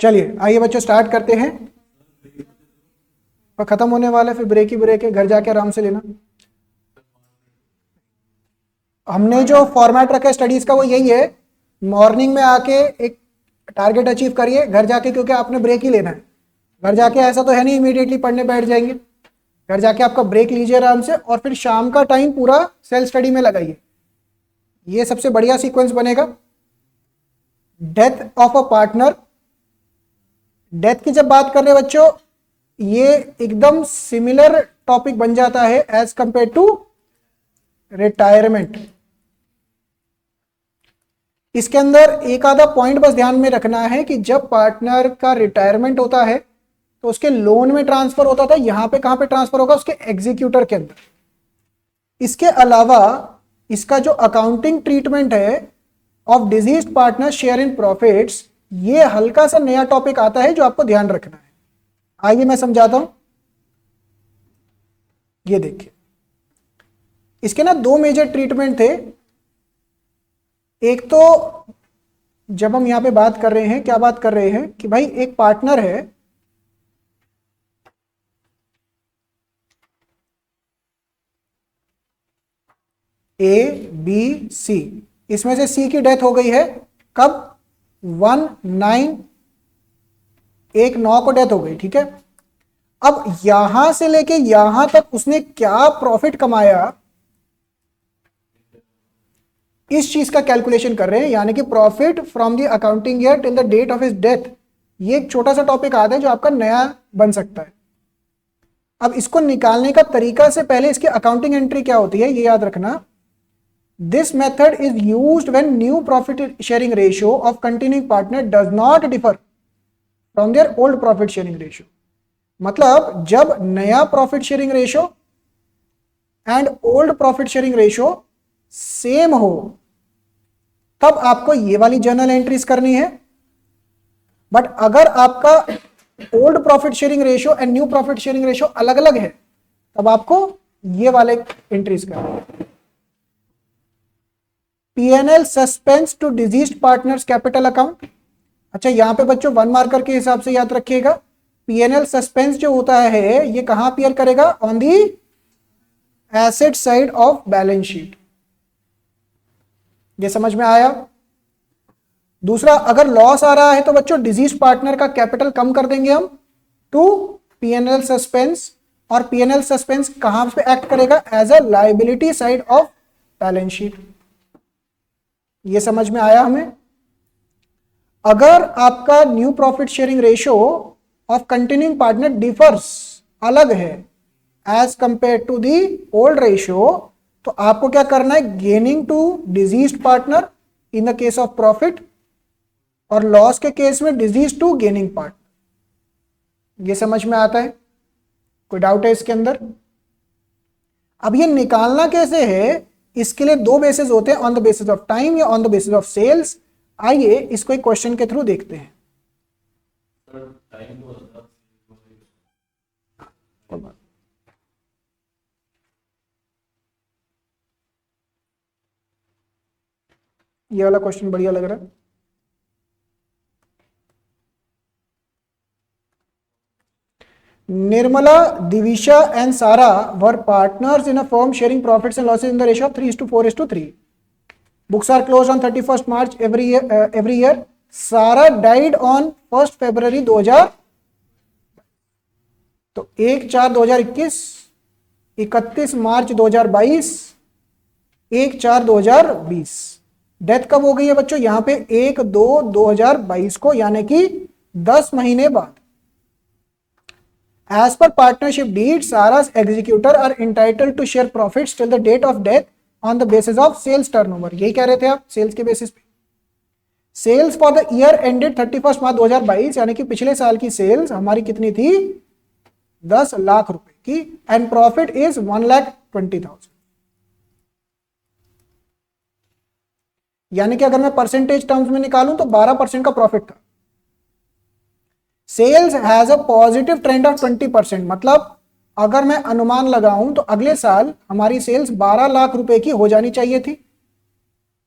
चलिए आइए बच्चों स्टार्ट करते हैं, और खत्म होने वाला है, फिर ब्रेक ही ब्रेक है, घर जाके आराम से लेना। हमने जो फॉर्मेट रखा है स्टडीज का वो यही है, मॉर्निंग में आके एक टारगेट अचीव करिए, घर जाके क्योंकि आपने ब्रेक ही लेना है, घर जाके ऐसा तो है नहीं इमीडिएटली पढ़ने बैठ जाएंगे, घर जाके आपका ब्रेक लीजिए आराम से, और फिर शाम का टाइम पूरा सेल्फ स्टडी में लगाइए। ये सबसे बढ़िया सीक्वेंस बनेगा। Death of a partner, death की जब बात कर रहे हैं बच्चों, ये एकदम सिमिलर टॉपिक बन जाता है एज कंपेयर टू रिटायरमेंट। इसके अंदर एक आधा पॉइंट बस ध्यान में रखना है कि जब पार्टनर का रिटायरमेंट होता है तो उसके लोन में ट्रांसफर होता था, यहां पे कहां पे ट्रांसफर होगा, उसके एग्जीक्यूटर के अंदर। इसके अलावा इसका जो अकाउंटिंग ट्रीटमेंट है of diseased partner share in profits, ये हल्का सा नया टॉपिक आता है जो आपको ध्यान रखना है। आइए मैं समझाता हूं। ये देखिए, इसके ना दो मेजर ट्रीटमेंट थे। एक तो जब हम यहां पे बात कर रहे हैं, क्या बात कर रहे हैं कि भाई एक पार्टनर है, ए बी सी, इसमें से सी की डेथ हो गई है कब, 1/9 को डेथ हो गई, ठीक है। अब यहां से लेके यहां तक उसने क्या प्रॉफिट कमाया, इस चीज का कैलकुलेशन कर रहे हैं, यानी कि profit from the accounting year till the date of his death. ये एक छोटा सा टॉपिक आता है जो आपका नया बन सकता है। अब इसको निकालने का तरीका से पहले इसकी अकाउंटिंग एंट्री क्या होती है ये याद रखना। This method is used when new profit sharing ratio of continuing partner does not differ from their old profit sharing ratio. मतलब जब नया profit sharing ratio and old profit sharing ratio same हो, तब आपको ये वाली जर्नल एंट्रीज करनी है। बट अगर आपका old profit sharing ratio and new profit sharing ratio अलग अलग है, तब आपको ये वाले एंट्रीज करनी है। P&L suspense to deceased partners capital account. अच्छा, यहां पे बच्चों 1 मार्कर के हिसाब से याद रखिएगा, P&L सस्पेंस जो होता है ये कहां अपीयर करेगा, on the asset side of balance sheet. ये समझ में आया। दूसरा, अगर लॉस आ रहा है तो बच्चों डिजीज पार्टनर का कैपिटल कम कर देंगे हम टू P&L सस्पेंस, और P&L सस्पेंस कहां पे एक्ट करेगा, as a liability side of balance sheet. ये समझ में आया हमें। अगर आपका new profit sharing ratio of continuing partner differs, अलग है as compare to the old ratio, तो आपको क्या करना है, gaining to deceased partner in the case of profit, और लॉस के केस में डिजीज टू गेनिंग पार्टनर। ये समझ में आता है, कोई डाउट है इसके अंदर। अब ये निकालना कैसे है, इसके लिए दो बेसिस होते हैं, on the basis of time या on the basis of sales. आइए इसको एक क्वेश्चन के थ्रू देखते हैं। ये वाला क्वेश्चन बढ़िया लग रहा है। Nirmala, Divisha and Sara were partners in a firm sharing profits and losses in the ratio of 3:4:3. Books are closed on 31st March every year. Sara died on 1st February 2000. तो 1/4/2021, 31 March 2022, 1/4/2020। Death कब हो गई है बच्चों, यहां पे 1/2/2022 को, यानी कि 10 महीने बाद। As per partnership deed, Sarah's executor are entitled to share profits till the date of death on the basis of sales turnover. यही कह रहे थे आप, सेल्स के बेसिस पे। Sales for the year ended 31 March 2022, यानी कि पिछले साल की सेल्स हमारी कितनी थी, 10 लाख रुपए की, एंड प्रॉफिट इज 1,20,000। यानी कि अगर मैं परसेंटेज टर्म्स में निकालूं तो 12% का प्रॉफिट था। Sales has a positive trend of 20%, मतलब अगर मैं अनुमान लगाऊं तो अगले साल हमारी सेल्स 12 लाख रुपए की हो जानी चाहिए थी।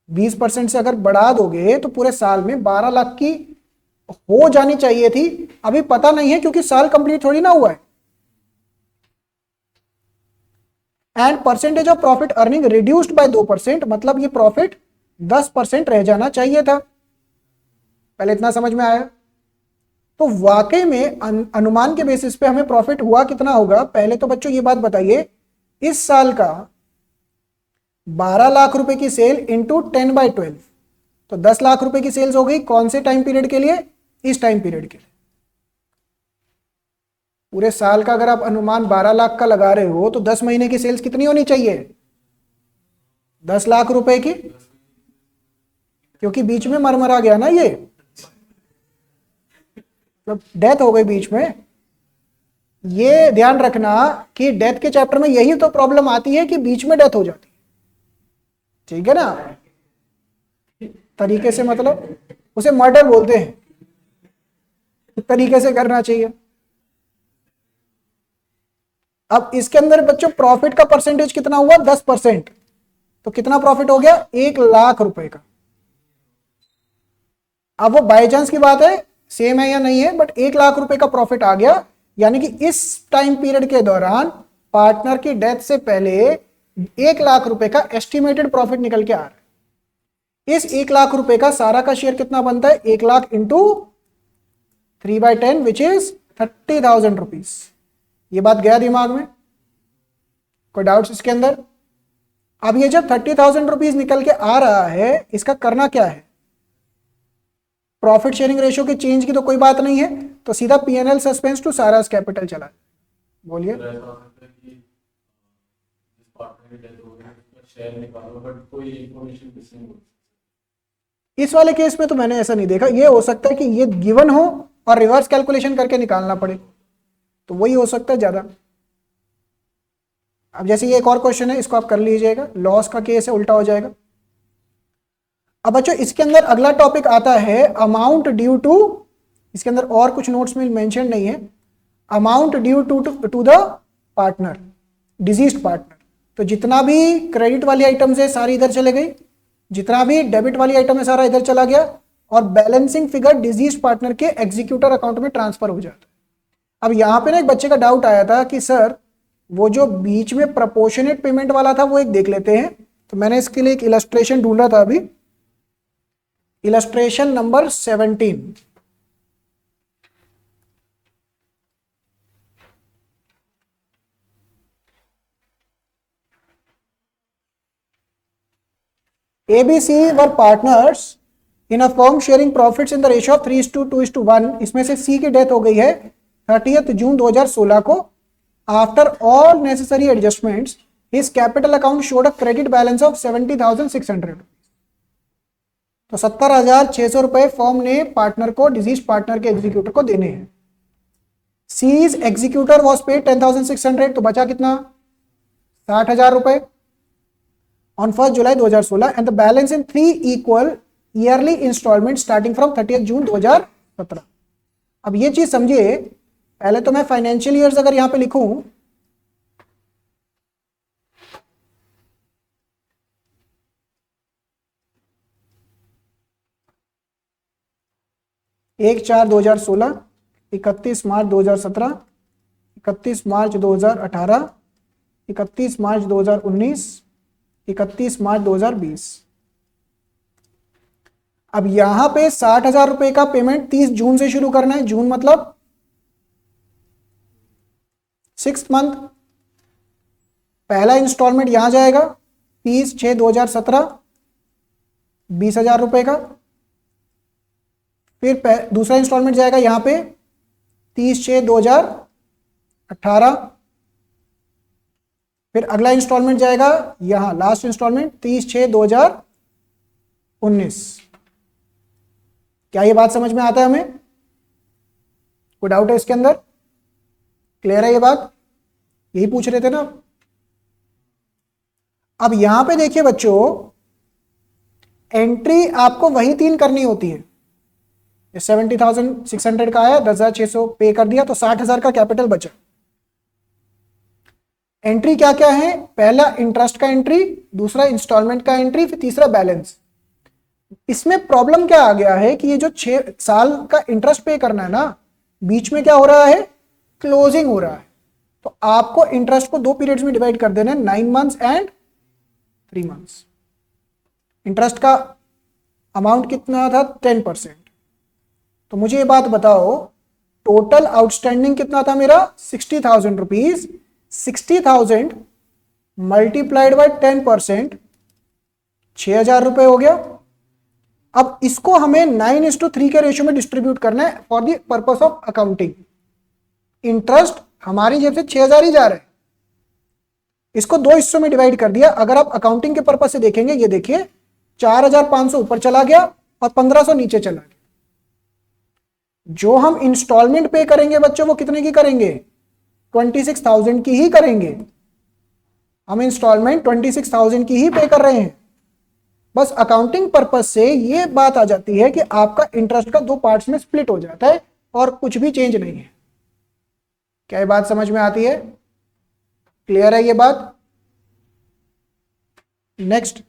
20% से अगर बढ़ा दोगे तो पूरे साल में 12 लाख की हो जानी चाहिए थी, अभी पता नहीं है क्योंकि साल कंप्लीट थोड़ी ना हुआ है। And percentage of profit earning reduced by 2%, मतलब ये प्रॉफिट 10% रह जाना चाहिए था। पहले इतना समझ में आया? तो वाकई में अनुमान के बेसिस पे हमें प्रॉफिट हुआ कितना होगा? पहले तो बच्चों ये बात बताइए, इस साल का 12 लाख रुपए की सेल इंटू 10/12, तो 10 लाख रुपए की सेल्स हो गई। कौन से टाइम पीरियड के लिए? इस टाइम पीरियड के लिए। पूरे साल का अगर आप अनुमान 12 लाख का लगा रहे हो तो 10 महीने की सेल्स कितनी होनी चाहिए? 10 लाख रुपए की, क्योंकि बीच में मरमरा गया ना, ये मतलब डेथ हो गई बीच में। ये ध्यान रखना कि डेथ के चैप्टर में यही तो प्रॉब्लम आती है कि बीच में डेथ हो जाती है, ठीक है ना? तरीके से मतलब उसे मर्डर बोलते हैं, तरीके से करना चाहिए। अब इसके अंदर बच्चों प्रॉफिट का परसेंटेज कितना हुआ? 10%। तो कितना प्रॉफिट हो गया? 1 लाख रुपए का। अब वो बाय चांस की बात है, सेम है या नहीं है, बट 1 लाख रुपए का प्रॉफिट आ गया। यानी कि इस टाइम पीरियड के दौरान पार्टनर की डेथ से पहले 1 लाख रुपए का एस्टिमेटेड प्रॉफिट निकल के आ रहा है। इस 1 लाख रुपए का सारा का शेयर कितना बनता है? 1 lakh into 3/10 which is 30,000 rupees. ये बात गया दिमाग में? कोई डाउट्स इसके अंदर? अब ये जब 30,000 रुपीज निकल के आ रहा है, इसका करना क्या है? प्रॉफिट शेयरिंग रेशियो के चेंज की तो कोई बात नहीं है, तो सीधा पीएनएल सस्पेंस टू सारास कैपिटल चला। बोलिए। इस वाले केस में तो मैंने ऐसा नहीं देखा। ये हो सकता है कि ये गिवन हो और रिवर्स कैलकुलेशन करके निकालना पड़े, तो वही हो सकता है ज्यादा। अब जैसे ये एक और क्वेश्चन है, इसको आप कर लीजिएगा, लॉस का केस है, उल्टा हो जाएगा। अब बच्चों इसके अंदर अगला टॉपिक आता है अमाउंट ड्यू टू, इसके अंदर और कुछ नोट्स में मेंशन नहीं है, amount due to the partner, deceased partner. तो जितना भी क्रेडिट वाली आइटम्स है सारी इधर चले गई, जितना भी डेबिट वाली आइटम है सारा इधर चला गया, और बैलेंसिंग फिगर डिजीज्ड पार्टनर के एग्जीक्यूटर अकाउंट में ट्रांसफर हो जाता है। अब यहां पे ना एक बच्चे का डाउट आया था कि सर वो जो बीच में प्रोपोर्शनेट पेमेंट वाला था वो एक देख लेते हैं। तो मैंने इसके लिए एक इलस्ट्रेशन ढूंढा था अभी, illustration number 17। ABC were partners in a firm sharing profits in the ratio of 3:2:1। इसमें से C की डेथ हो गई है 30 जून 2016 को। After all necessary adjustments his capital account showed a credit balance of 70,600। तो 70,600 रुपए फर्म ने पार्टनर को, डिजीज पार्टनर के एग्जीक्यूटर को देने हैं। सीज एग्जीक्यूटर वॉज पेड 10,600, तो बचा कितना? 60,000 रुपए on 1 July 2016 and the balance in 3 equal yearly instalment starting from 30 June 2017। अब ये चीज समझिए, पहले तो मैं फाइनेंशियल ईयर्स अगर यहां पे लिखूं, एक 4/2016, 31 मार्च 2017, 31 मार्च 2018, 31 मार्च 2019, 31 मार्च 2020। अब यहां पे 60,000 रुपए का पेमेंट 30 जून से शुरू करना है। जून मतलब 6th मंथ। पहला इंस्टॉलमेंट यहां जाएगा 30/6/2017, 20,000 रुपए का। फिर दूसरा इंस्टॉलमेंट जाएगा यहां पे 30/6/2018। फिर अगला इंस्टॉलमेंट जाएगा यहां, लास्ट इंस्टॉलमेंट 30/6/2019। क्या ये बात समझ में आता है हमें? कोई डाउट है इसके अंदर? क्लियर है ये बात? यही पूछ रहे थे ना। अब यहां पे देखिए बच्चों, एंट्री आपको वही 3 करनी होती है। 70,600 का आया, 10,600 पे कर दिया, तो 60,000 का कैपिटल बचा। एंट्री क्या क्या है? पहला इंटरेस्ट का एंट्री, दूसरा इंस्टॉलमेंट का एंट्री, फिर तीसरा बैलेंस। इसमें प्रॉब्लम क्या आ गया है कि ये जो 6 साल का इंटरेस्ट पे करना है ना, बीच में क्या हो रहा है, क्लोजिंग हो रहा है। तो आपको इंटरेस्ट को 2 पीरियड्स में डिवाइड कर देना है, 9 मंथ्स एंड 3 मंथ्स। इंटरेस्ट का अमाउंट कितना था, 10%। तो मुझे ये बात बताओ, टोटल आउटस्टैंडिंग कितना था मेरा, 60,000 रुपीज। 60,000 मल्टीप्लाइड बाय 10%, 6,000 रुपए हो गया। अब इसको हमें 9:3 के रेशियो में डिस्ट्रीब्यूट करना है for the purpose of accounting. Interest हमारी जेब से 6,000 ही जा रहा है, इसको 2 हिस्सों में डिवाइड कर दिया। अगर आप अकाउंटिंग के पर्पस से देखेंगे, ये देखिए 4,500 ऊपर चला गया और 1,500 नीचे चला गया। जो हम इंस्टॉलमेंट पे करेंगे बच्चों, वो कितने की करेंगे, 26,000 की ही करेंगे। हम इंस्टॉलमेंट 26,000 की ही पे कर रहे हैं। बस अकाउंटिंग पर्पस से ये बात आ जाती है कि आपका इंटरेस्ट का 2 पार्ट्स में स्प्लिट हो जाता है और कुछ भी चेंज नहीं है। क्या ये बात समझ में आती है, क्लियर है ये बात? नेक्स्ट,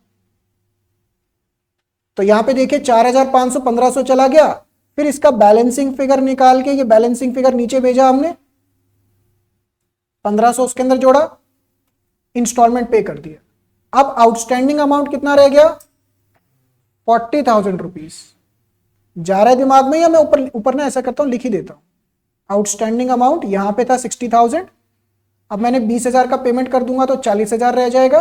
तो यहां पे देखिए 4,500 1,500 चला गया, फिर इसका बैलेंसिंग फिगर निकाल के ये बैलेंसिंग फिगर नीचे भेजा हमने, 1,500 उसके अंदर जोड़ा, इंस्टॉलमेंट पे कर दिया। अब आउटस्टैंडिंग अमाउंट कितना रह गया, 40,000 रुपीज। जा रहा है दिमाग में या मैं ऊपर ऊपर ना ऐसा करता हूं, लिख ही देता हूं। आउटस्टैंडिंग अमाउंट यहां पे था 60,000, अब मैंने 20,000 का पेमेंट कर दूंगा तो 40,000 रह जाएगा,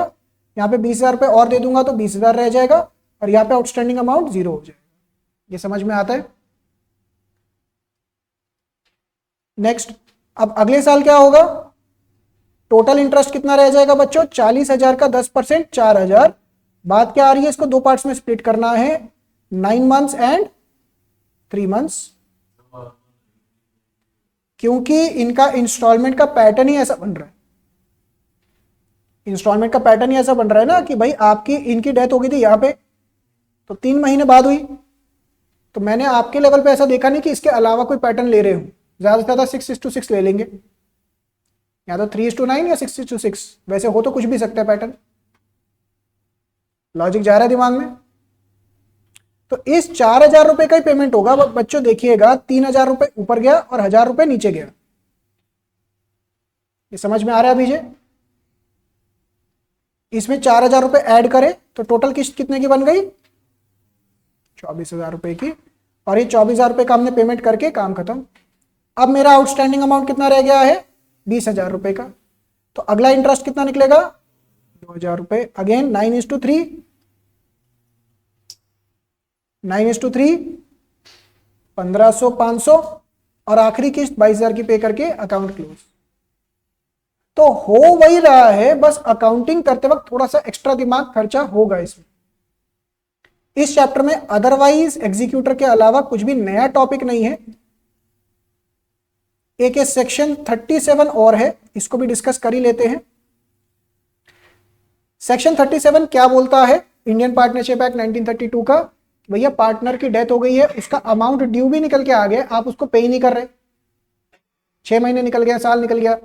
यहां पे 20,000 रुपए और दे दूंगा तो 20,000 रह जाएगा, और यहां पे आउटस्टैंडिंग अमाउंट 0 हो जाएगा। ये समझ में आता है? नेक्स्ट, अब अगले साल क्या होगा, टोटल इंटरेस्ट कितना रह जाएगा बच्चों, 40,000 का 10% 4,000। बात क्या आ रही है, इसको 2 पार्ट्स में स्प्लिट करना है, 9 मंथ्स एंड 3 मंथ्स, क्योंकि इनका इंस्टॉलमेंट का पैटर्न ही ऐसा बन रहा है। इंस्टॉलमेंट का पैटर्न ही ऐसा बन रहा है ना कि भाई आपकी इनकी डेथ हो गई थी यहां पे, तो 3 महीने बाद हुई, तो मैंने आपके लेवल पे ऐसा देखा नहीं कि इसके अलावा कोई पैटर्न ले रहे हूं। ज्यादा से ज्यादा 6:6 ले लेंगे, या तो 3:9 या 6:6, वैसे हो तो कुछ भी सकता है पैटर्न। लॉजिक जा रहा है दिमाग में? तो इस 4,000 रुपए का ही पेमेंट होगा बच्चों। देखिएगा 3,000 रुपए ऊपर गया और 1,000 रुपए नीचे गया। ये समझ में आ रहा है अभी? इसमें 4,000 रुपए ऐड करें तो टोटल किस्त कितने की बन गई, 24,000 रुपए की, और ये 24,000 रुपए का हमने पेमेंट करके काम खत्म। अब मेरा आउटस्टैंडिंग अमाउंट कितना रह गया है, 20,000 रुपए का। तो अगला इंटरेस्ट कितना निकलेगा, 2,000 रुपए। अगेन 9:3, 9:3, 1,500, 500, और आखिरी किस्त 22,000 की पे करके अकाउंट क्लोज। तो हो वही रहा है, बस अकाउंटिंग करते वक्त थोड़ा सा एक्स्ट्रा दिमाग खर्चा होगा इसमें। इस चैप्टर में अदरवाइज एग्जीक्यूटर के अलावा कुछ भी नया टॉपिक नहीं है। एक सेक्शन 37 और है, इसको भी डिस्कस कर ही लेते हैं। सेक्शन 37 क्या बोलता है, इंडियन पार्टनरशिप एक्ट 1932 का, भैया पार्टनर की डेथ हो गई है, उसका अमाउंट ड्यू भी निकल के आ गया, आप उसको पे ही नहीं कर रहे, 6 महीने निकल गया, साल निकल गया।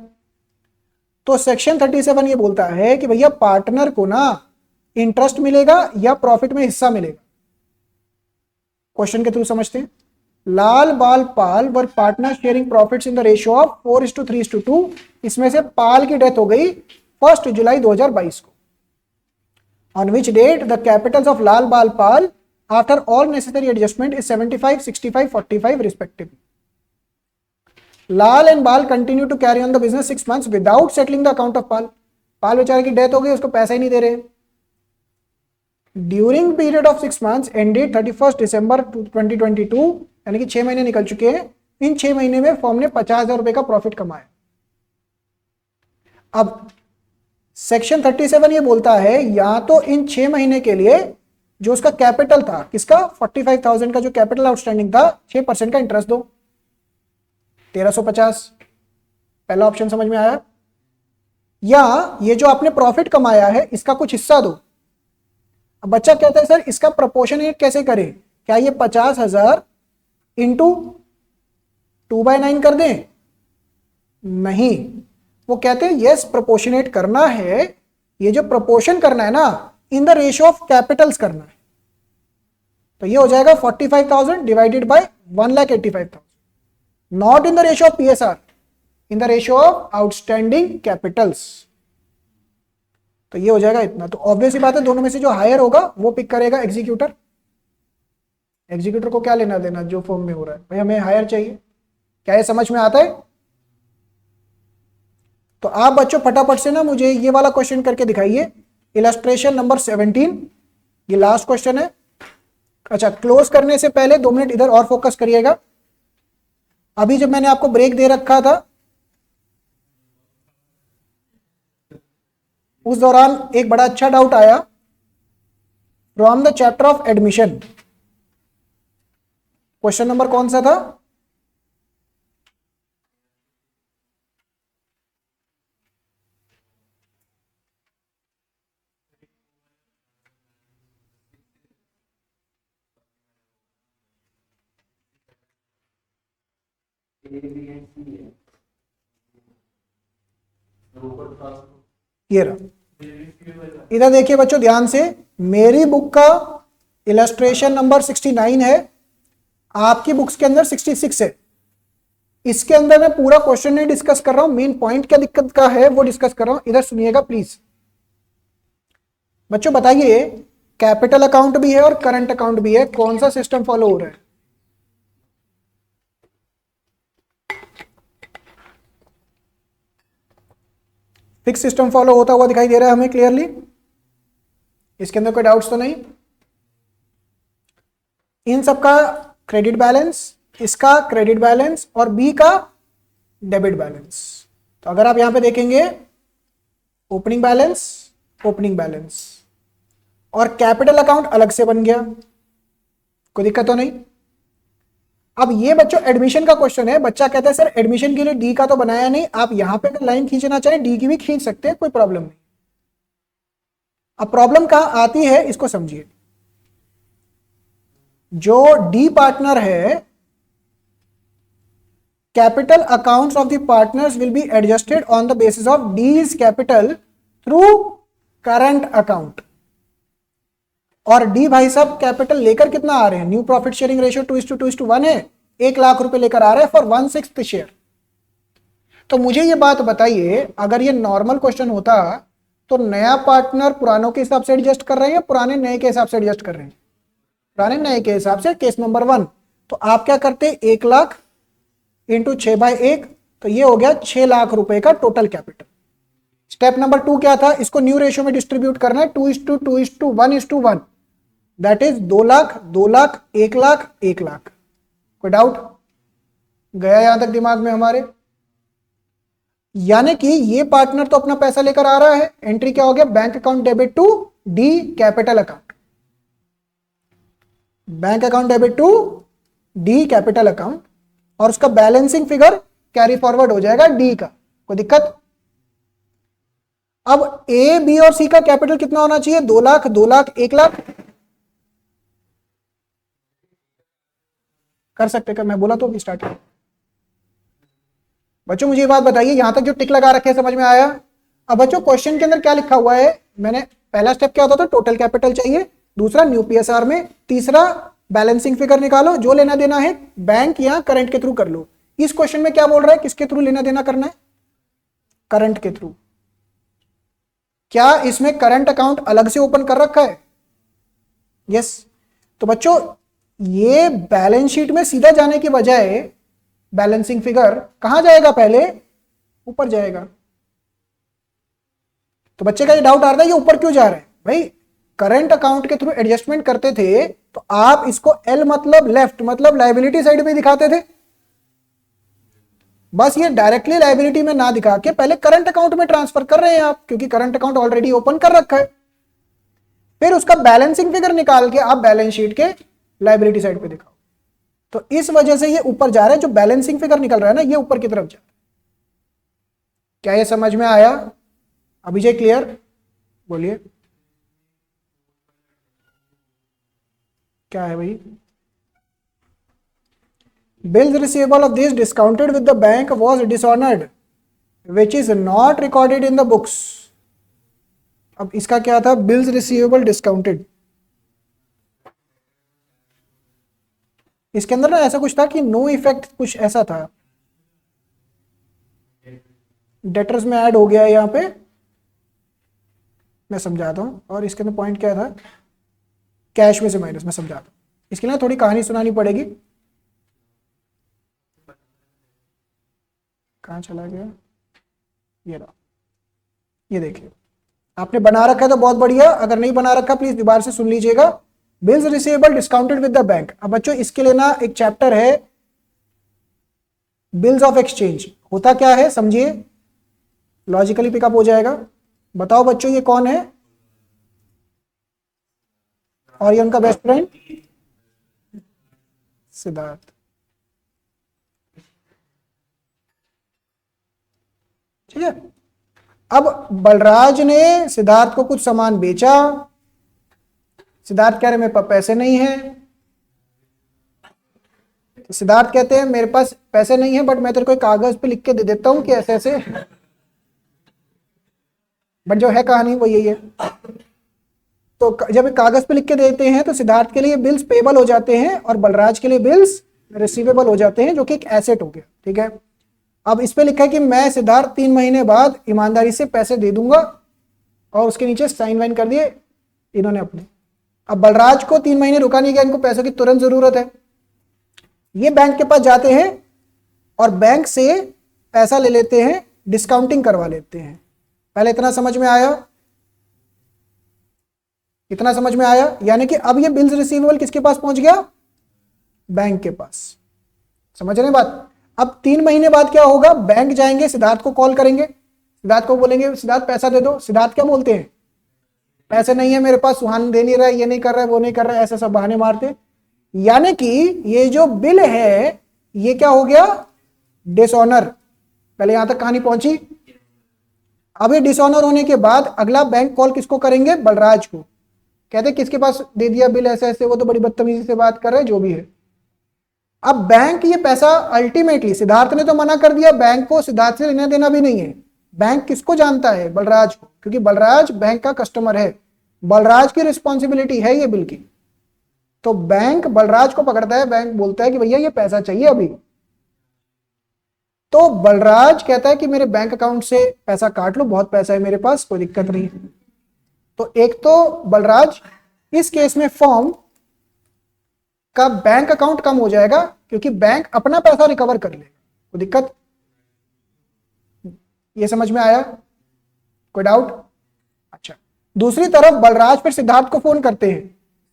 तो सेक्शन 37 ये बोलता है कि भैया पार्टनर को ना इंटरेस्ट मिलेगा या प्रॉफिट में हिस्सा मिलेगा। क्वेश्चन के थ्रू समझते हैं। Lal Bal Pal were partner sharing profits in the ratio of 4:3:2। इसमें से पाल की डेथ हो गई 1 जुलाई 2022 को, on which date the capitals of Lal Bal Pal after all necessary adjustment is 75, 65, 45 respectively. Lal and Bal continue to carry on the business 6 months without settling the account of Pal. Pal बेचारे की death हो गई, उसको पैसा ही नहीं दे रहे। During period of 6 months ended 31 दिसंबर 2022, यानी कि 6 महीने निकल चुके हैं। इन 6 महीने में फर्म ने 50,000 रुपए का प्रॉफिट कमाया। अब सेक्शन 37 ये बोलता है या तो इन 6 महीने के लिए जो उसका कैपिटल था, किसका, 45,000 का जो कैपिटल आउटस्टैंडिंग था, 6% का इंटरेस्ट दो, 1,350। पहला ऑप्शन समझ में आया? या ये जो आपने प्रॉफिट कमाया है इसका कुछ हिस्सा दो। अब बच्चा कहता है सर इसका प्रोपोर्शनेट कैसे करें, क्या ये 50,000 इंटू 2/9 कर दें? नहीं, वो कहते हैं यस प्रोपोर्शनेट करना है। ये जो प्रोपोर्शन करना है ना, इन द रेशियो ऑफ कैपिटल्स करना है। तो ये हो जाएगा 45,000 divided by 1,85,000, not in the ratio of PSR, in the ratio of outstanding Capitals. तो ये हो जाएगा इतना। तो ऑब्वियस ही बात है, दोनों में से जो हायर होगा वो पिक करेगा एग्जीक्यूटर। एग्जीक्यूटर को क्या लेना देना जो फॉर्म में हो रहा है, भाई हमें हायर चाहिए। क्या ये समझ में आता है? तो आप बच्चों फटाफट से ना मुझे ये वाला क्वेश्चन करके दिखाइए, इलस्ट्रेशन नंबर 17, ये लास्ट क्वेश्चन है। अच्छा, क्लोज करने से पहले 2 मिनट इधर और फोकस करिएगा। अभी जब मैंने आपको ब्रेक दे रखा था उस दौरान एक बड़ा अच्छा डाउट आया from the chapter of admission. Question number कौन सा था? ये रहा, इधर देखिए बच्चों ध्यान से, मेरी बुक का इलस्ट्रेशन नंबर 69 है, आपकी बुक्स के अंदर 66 है। इसके अंदर मैं पूरा क्वेश्चन नहीं डिस्कस कर रहा हूं, मेन पॉइंट क्या दिक्कत का है वो डिस्कस कर रहा हूं। इधर सुनिएगा प्लीज। बच्चों बताइए, कैपिटल अकाउंट भी है और करंट अकाउंट भी है, कौन सा सिस्टम फॉलो हो रहा है? फिक्स सिस्टम फॉलो होता हुआ दिखाई दे रहा है हमें क्लियरली, इसके अंदर कोई डाउट्स तो नहीं। इन सबका क्रेडिट बैलेंस, इसका क्रेडिट बैलेंस और बी का डेबिट बैलेंस। तो अगर आप यहां पे देखेंगे ओपनिंग बैलेंस, ओपनिंग बैलेंस और कैपिटल अकाउंट अलग से बन गया, कोई दिक्कत तो नहीं। अब ये बच्चों एडमिशन का क्वेश्चन है, बच्चा कहता है सर एडमिशन के लिए डी का तो बनाया नहीं, आप यहां पे अगर लाइन खींचना चाहे डी की भी खींच सकते हैं, कोई प्रॉब्लम नहीं। अब प्रॉब्लम कहां आती है इसको समझिए। जो डी पार्टनर है, capital accounts of the partners will be adjusted on the basis of Ds capital through current account. और डी भाई साहब कैपिटल लेकर कितना आ रहे हैं, न्यू प्रॉफिट शेयरिंग रेशियो 2:1 है, 1 लाख रुपए लेकर आ रहे हैं फॉर 1/6 शेयर। तो मुझे ये बात बताइए, अगर ये नॉर्मल क्वेश्चन होता तो नया पार्टनर पुरानों के हिसाब से एडजस्ट कर रहे हैं या पुराने नए के हिसाब से एडजस्ट कर रहे हैं? पुराने नए के हिसाब से, केस नंबर 1। तो आप क्या करते, 1 लाख इंटू 6/1, तो ये हो गया 6 लाख रुपए का टोटल कैपिटल। स्टेप नंबर 2 क्या था, इसको न्यू रेशियो में डिस्ट्रीब्यूट करना है 2:2:1:1, दैट इज 2 लाख 2 लाख 1 लाख 1 लाख। कोई डाउट गया यहां तक दिमाग में हमारे? यानी कि ये पार्टनर तो अपना पैसा लेकर आ रहा है, एंट्री क्या हो गया, bank account debit to the capital account, bank account debit to the capital account, और उसका बैलेंसिंग फिगर कैरी फॉरवर्ड हो जाएगा डी का। कोई दिक्कत? अब ए बी और सी का कैपिटल कितना होना चाहिए, 2 लाख 2 लाख 1 लाख। कर सकते कर, मैं बोला तो अभी स्टार्ट कर। बच्चों मुझे ये बात बताइए, यहां तक जो टिक लगा रखे हैं समझ में आया? अब बच्चों क्वेश्चन के अंदर क्या लिखा हुआ है, मैंने पहला स्टेप क्या होता था, टोटल कैपिटल चाहिए, दूसरा न्यू पीएसआर में, तीसरा बैलेंसिंग फिगर निकालो, जो लेना देना है बैंक या करंट के थ्रू कर लो। इस क्वेश्चन में क्या बोल रहा है, किसके थ्रू लेना देना करना है, करंट के थ्रू। क्या इसमें करंट अकाउंट अलग से ओपन कर रखा है? यस। तो बच्चों ये बैलेंस शीट में सीधा जाने की बजाय बैलेंसिंग फिगर कहां जाएगा, पहले ऊपर जाएगा। तो बच्चे का ये डाउट आ रहा है ये ऊपर क्यों जा रहा है, भाई करंट अकाउंट के थ्रू एडजस्टमेंट करते थे तो आप इसको एल मतलब लेफ्ट मतलब लायबिलिटी साइड में दिखाते थे, बस ये डायरेक्टली लायबिलिटी में ना दिखा के पहले करंट अकाउंट में ट्रांसफर कर रहे हैं आप, क्योंकि करंट अकाउंट ऑलरेडी ओपन कर रखा है। फिर उसका बैलेंसिंग फिगर निकाल के आप बैलेंस शीट के लायबिलिटी साइड पे दिखाओ। तो इस वजह से ये ऊपर जा रहा है, जो बैलेंसिंग फिगर निकल रहा है ना ये ऊपर की तरफ जा रहा है। क्या ये समझ में आया? अभिजय क्लियर? बोलिए क्या है भाई? Bills receivable of this discounted with the bank was dishonored, which is not recorded in the books. अब इसका क्या था, बिल्स रिसीवेबल डिस्काउंटेड, इसके अंदर ना ऐसा कुछ था कि नो इफेक्ट कुछ ऐसा था, डेटर्स में ऐड हो गया है यहाँ पे, मैं समझाता हूँ। और इसके अंदर पॉइंट क्या था, कैश में से माइनस, मैं समझाता हूँ। इसके लिए थोड़ी कहानी सुनानी पड़ेगी। कहाँ चला गया, ये रहा, ये देखिए। आपने बना रखा है तो बहुत बढ़िया, अगर नहीं बना रखा प्लीज दोबारा से सुन लीजिएगा। Bills receivable discounted with the bank. अब बच्चों इसके लिए ना एक चैप्टर है बिल्स ऑफ एक्सचेंज। होता क्या है समझिए, लॉजिकली पिकअप हो जाएगा। बताओ बच्चों ये कौन है, और ये उनका बेस्ट फ्रेंड सिद्धार्थ। ठीक है, अब बलराज ने सिद्धार्थ को कुछ सामान बेचा, सिद्धार्थ कह रहे मेरे पास पैसे नहीं है, तो सिद्धार्थ कहते हैं मेरे पास पैसे नहीं है बट मैं तेरे को एक कागज पे लिख के दे देता हूं कि ऐसे ऐसे, बट जो है कहानी वो यही है। तो जब एक कागज पे लिख के देते हैं तो सिद्धार्थ के लिए बिल्स पेबल हो जाते हैं और बलराज के लिए बिल्स रिसीवेबल हो जाते हैं, जो कि एक एसेट हो गया। ठीक है, अब इस पे लिखा है कि मैं सिद्धार्थ 3 महीने बाद ईमानदारी से पैसे दे दूंगा, और उसके नीचे साइन वाइन कर दिए इन्होंने अपने। अब बलराज को 3 महीने रुका नहीं गया, इनको पैसों की तुरंत जरूरत है। ये बैंक के पास जाते हैं और बैंक से पैसा ले लेते हैं, डिस्काउंटिंग करवा लेते हैं। पहले इतना समझ में आया, इतना समझ में आया, यानी कि अब ये बिल्स रिसीवेबल किसके पास पहुंच गया, बैंक के पास। समझ रहे बात। अब 3 महीने बाद क्या होगा, बैंक जाएंगे, सिद्धार्थ को कॉल करेंगे, सिद्धार्थ को बोलेंगे सिद्धार्थ पैसा दे दो। सिद्धार्थ क्या बोलते हैं, पैसे नहीं है मेरे पास, सुहान दे नहीं रहा है, ये नहीं कर रहा है, वो नहीं कर रहा है, ऐसे सब बहाने मारते। यानी कि ये जो बिल है ये क्या हो गया, डिसऑनर। पहले यहां तक कहानी पहुंची। अब ये डिसऑनर होने के बाद अगला बैंक कॉल किसको करेंगे, बलराज को। कहते किसके पास दे दिया बिल ऐसे ऐसे, वो तो बड़ी बदतमीजी से बात कर रहे हैं, जो भी है। अब बैंक ये पैसा अल्टीमेटली, सिद्धार्थ ने तो मना कर दिया, बैंक को सिद्धार्थ से लेना देना भी नहीं है। बैंक किसको जानता है, बलराज को, क्योंकि बलराज बैंक का कस्टमर है, बलराज की रिस्पॉन्सिबिलिटी है ये बिल की। तो बैंक बलराज को पकड़ता है, बैंक बोलता है कि भैया ये पैसा चाहिए अभी। तो बलराज कहता है कि मेरे बैंक अकाउंट से पैसा काट लो, बहुत पैसा है मेरे पास, कोई दिक्कत नहीं। तो एक तो बलराज इस केस में फॉर्म का बैंक अकाउंट कम हो जाएगा, क्योंकि बैंक अपना पैसा रिकवर कर लेगा, कोई दिक्कत। ये समझ में आया, कोई डाउट। अच्छा, दूसरी तरफ बलराज फिर सिद्धार्थ को फोन करते हैं,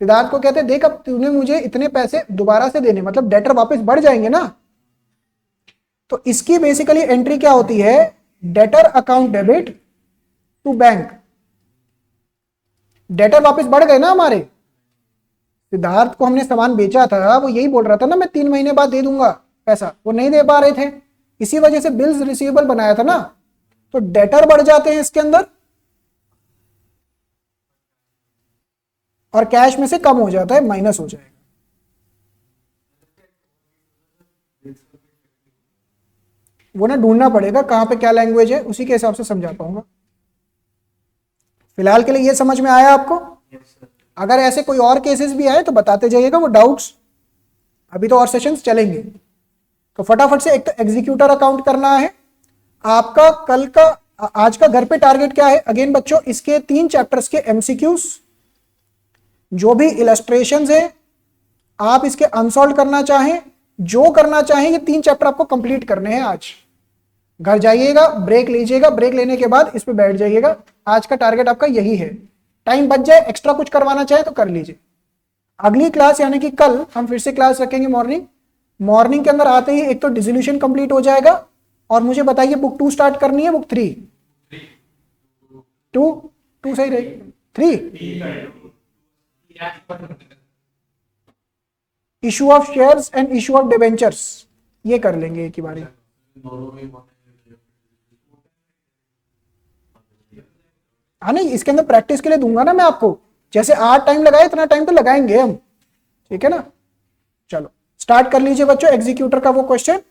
सिद्धार्थ को कहते हैं देख अब तूने मुझे इतने पैसे दोबारा से देने, मतलब डेटर वापस बढ़ जाएंगे ना। तो इसकी बेसिकली एंट्री क्या होती है, debtor account debit to bank. Debtor वापस बढ़ गए ना हमारे, सिद्धार्थ को हमने सामान बेचा था, वो यही बोल रहा था ना मैं 3 महीने बाद दे दूंगा पैसा, वो नहीं दे पा रहे थे, इसी वजह से बिल्स रिसीवेबल बनाया था ना। तो डेटर बढ़ जाते हैं इसके अंदर, और कैश में से कम हो जाता है, माइनस हो जाएगा। वो ना ढूंढना पड़ेगा कहां पे क्या लैंग्वेज है, उसी के हिसाब से समझा पाऊंगा। फिलहाल के लिए ये समझ में आया आपको। अगर ऐसे कोई और केसेस भी आए तो बताते जाइएगा, वो डाउट्स, अभी तो और सेशंस चलेंगे। तो फटाफट से एक तो एग्जीक्यूटर अकाउंट करना है आपका। कल का आज का घर पे टारगेट क्या है, अगेन बच्चों इसके 3 चैप्टर्स के एमसीक्यूज, जो भी इलस्ट्रेशंस है आप इसके अनसॉल्व करना चाहें, जो करना चाहें, ये 3 चैप्टर आपको कंप्लीट करने हैं आज। घर जाइएगा, ब्रेक लीजिएगा, ब्रेक लेने के बाद इस पे बैठ जाइएगा। आज का टारगेट आपका यही है। टाइम बच जाए, एक्स्ट्रा कुछ करवाना चाहे तो कर लीजिए। अगली क्लास यानी कि कल हम फिर से क्लास रखेंगे मॉर्निंग के अंदर आते ही एक तो डिसोल्यूशन कंप्लीट हो जाएगा। और मुझे बताइए बुक 2 स्टार्ट करनी है, बुक 3? 2 सही रहेगी, 3 issue of shares and issue of debentures, ये कर लेंगे एक ही बारी। हाँ नहीं, इसके अंदर प्रैक्टिस के लिए दूंगा ना मैं आपको, जैसे 8 टाइम लगाए इतना टाइम तो लगाएंगे हम, ठीक है ना। चलो स्टार्ट कर लीजिए बच्चों एग्जीक्यूटर का वो क्वेश्चन।